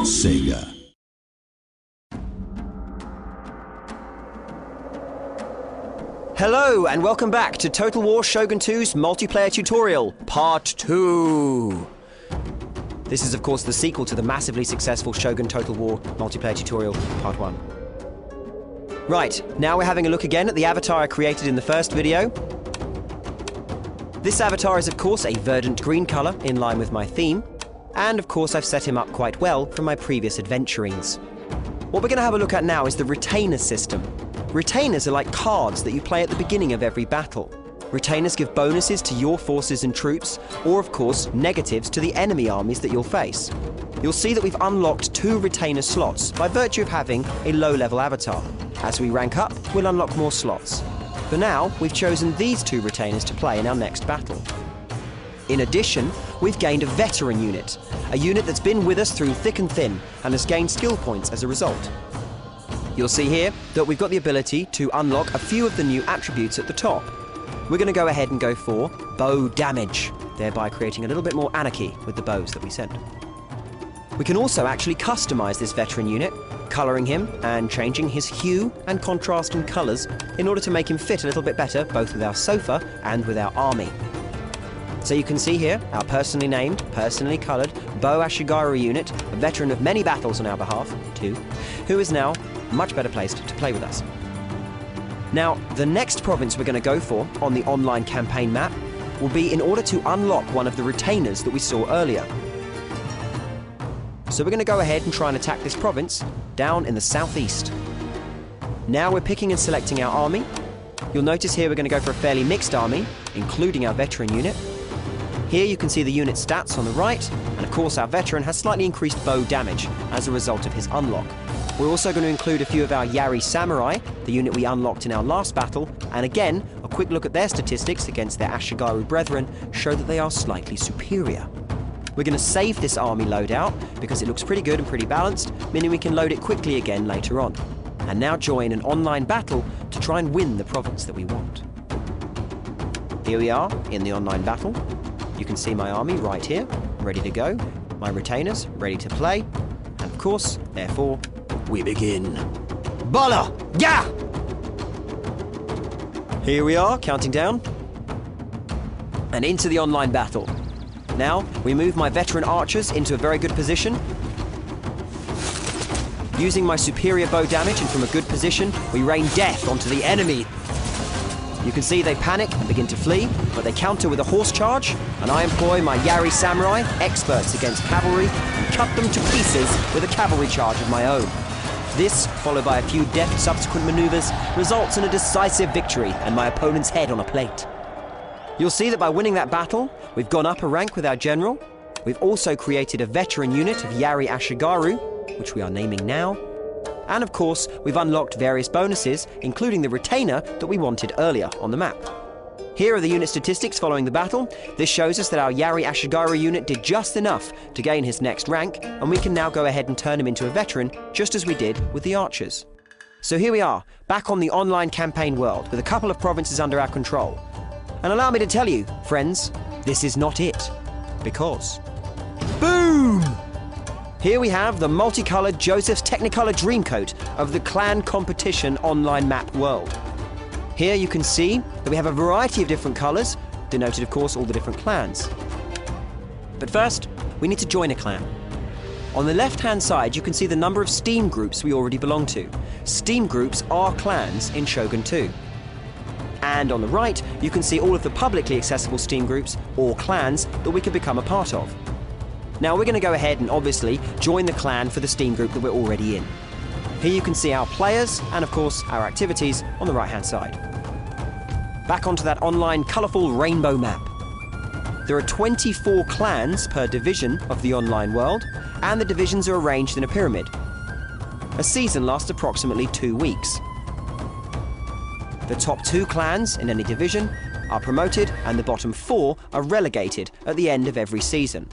Sega. Hello and welcome back to Total War Shogun 2's multiplayer tutorial, Part 2. This is of course the sequel to the massively successful Shogun Total War multiplayer tutorial, Part 1. Right, now we're having a look again at the avatar I created in the first video. This avatar is of course a verdant green colour in line with my theme, and of course I've set him up quite well from my previous adventurings. What we're going to have a look at now is the retainer system. Retainers are like cards that you play at the beginning of every battle. Retainers give bonuses to your forces and troops, or of course negatives to the enemy armies that you'll face. You'll see that we've unlocked 2 retainer slots by virtue of having a low-level avatar. As we rank up, we'll unlock more slots. For now, we've chosen these 2 retainers to play in our next battle. In addition, we've gained a veteran unit, a unit that's been with us through thick and thin and has gained skill points as a result. You'll see here that we've got the ability to unlock a few of the new attributes at the top. We're going to go ahead and go for bow damage, thereby creating a little bit more anarchy with the bows that we send. We can also actually customize this veteran unit, colouring him and changing his hue and contrast in colours in order to make him fit a little bit better both with our sofa and with our army. So you can see here our personally named, personally coloured Bow Ashigaru unit, a veteran of many battles on our behalf, 2, who is now much better placed to play with us. Now, the next province we're going to go for on the online campaign map will be in order to unlock one of the retainers that we saw earlier. So we're going to go ahead and try and attack this province down in the southeast. Now we're picking and selecting our army. You'll notice here we're going to go for a fairly mixed army, including our veteran unit. Here you can see the unit stats on the right, and of course our veteran has slightly increased bow damage as a result of his unlock. We're also going to include a few of our Yari Samurai, the unit we unlocked in our last battle, and again, a quick look at their statistics against their Ashigaru brethren show that they are slightly superior. We're going to save this army loadout because it looks pretty good and pretty balanced, meaning we can load it quickly again later on. And now join an online battle to try and win the province that we want. Here we are in the online battle. You can see my army right here, ready to go. My retainers ready to play. And of course, therefore, we begin. Bala! Yeah! Here we are, counting down. And into the online battle. Now, we move my veteran archers into a very good position. Using my superior bow damage and from a good position, we rain death onto the enemy. You can see they panic and begin to flee, but they counter with a horse charge, and I employ my Yari Samurai, experts against cavalry, and cut them to pieces with a cavalry charge of my own. This, followed by a few deft subsequent maneuvers, results in a decisive victory and my opponent's head on a plate. You'll see that by winning that battle, we've gone up a rank with our general. We've also created a veteran unit of Yari Ashigaru, which we are naming now. And of course, we've unlocked various bonuses, including the retainer that we wanted earlier on the map. Here are the unit statistics following the battle. This shows us that our Yari Ashigaru unit did just enough to gain his next rank, and we can now go ahead and turn him into a veteran, just as we did with the archers. So here we are, back on the online campaign world, with a couple of provinces under our control. And allow me to tell you, friends, this is not it. Because... boom! Here we have the multicoloured Joseph's Technicolor Dreamcoat of the Clan Competition online map world. Here you can see that we have a variety of different colours, denoted of course all the different clans. But first, we need to join a clan. On the left-hand side you can see the number of Steam groups we already belong to. Steam groups are clans in Shogun 2. And on the right, you can see all of the publicly accessible Steam groups, or clans, that we can become a part of. Now we're going to go ahead and obviously join the clan for the Steam group that we're already in. Here you can see our players and of course our activities on the right hand side. Back onto that online colourful rainbow map. There are 24 clans per division of the online world, and the divisions are arranged in a pyramid. A season lasts approximately 2 weeks. The top 2 clans in any division are promoted and the bottom 4 are relegated at the end of every season.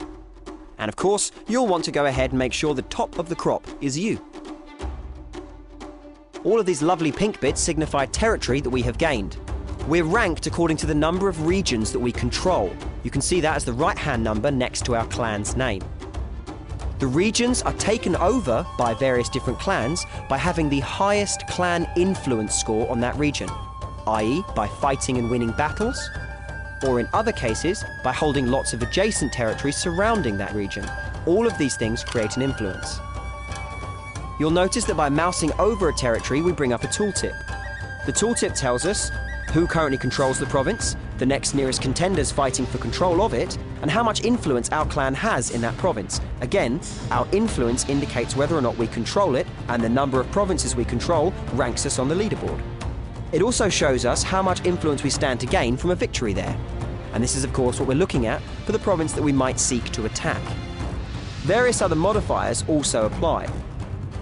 And of course, you'll want to go ahead and make sure the top of the crop is you. All of these lovely pink bits signify territory that we have gained. We're ranked according to the number of regions that we control. You can see that as the right-hand number next to our clan's name. The regions are taken over by various different clans by having the highest clan influence score on that region, i.e. by fighting and winning battles, or in other cases, by holding lots of adjacent territories surrounding that region. All of these things create an influence. You'll notice that by mousing over a territory, we bring up a tooltip. The tooltip tells us who currently controls the province, the next nearest contenders fighting for control of it, and how much influence our clan has in that province. Again, our influence indicates whether or not we control it, and the number of provinces we control ranks us on the leaderboard. It also shows us how much influence we stand to gain from a victory there. And this is of course what we're looking at for the province that we might seek to attack. Various other modifiers also apply.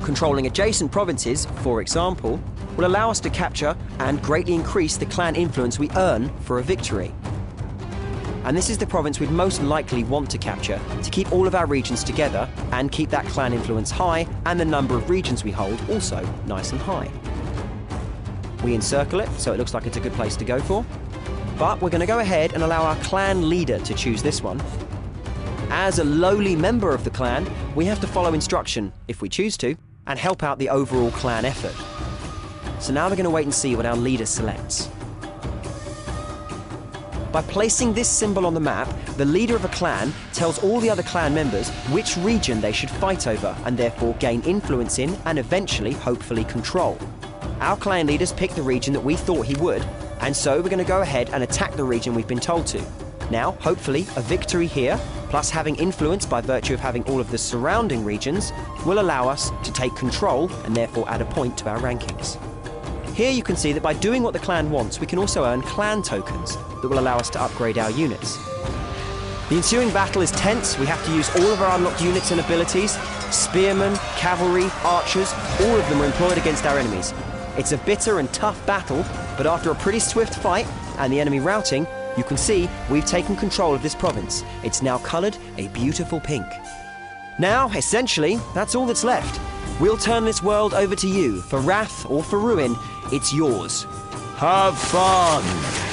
Controlling adjacent provinces, for example, will allow us to capture and greatly increase the clan influence we earn for a victory. And this is the province we'd most likely want to capture to keep all of our regions together and keep that clan influence high and the number of regions we hold also nice and high. We encircle it so it looks like it's a good place to go for, but we're going to go ahead and allow our clan leader to choose this one. As a lowly member of the clan, we have to follow instruction, if we choose to, and help out the overall clan effort. So now we're going to wait and see what our leader selects. By placing this symbol on the map, the leader of a clan tells all the other clan members which region they should fight over and therefore gain influence in and eventually, hopefully, control. Our clan leaders picked the region that we thought he would, and so we're going to go ahead and attack the region we've been told to. Now, hopefully, a victory here, plus having influence by virtue of having all of the surrounding regions, will allow us to take control and therefore add a point to our rankings. Here you can see that by doing what the clan wants, we can also earn clan tokens that will allow us to upgrade our units. The ensuing battle is tense. We have to use all of our unlocked units and abilities. Spearmen, cavalry, archers, all of them are employed against our enemies. It's a bitter and tough battle, but after a pretty swift fight and the enemy routing, you can see we've taken control of this province. It's now coloured a beautiful pink. Now, essentially, that's all that's left. We'll turn this world over to you. For wrath or for ruin, it's yours. Have fun!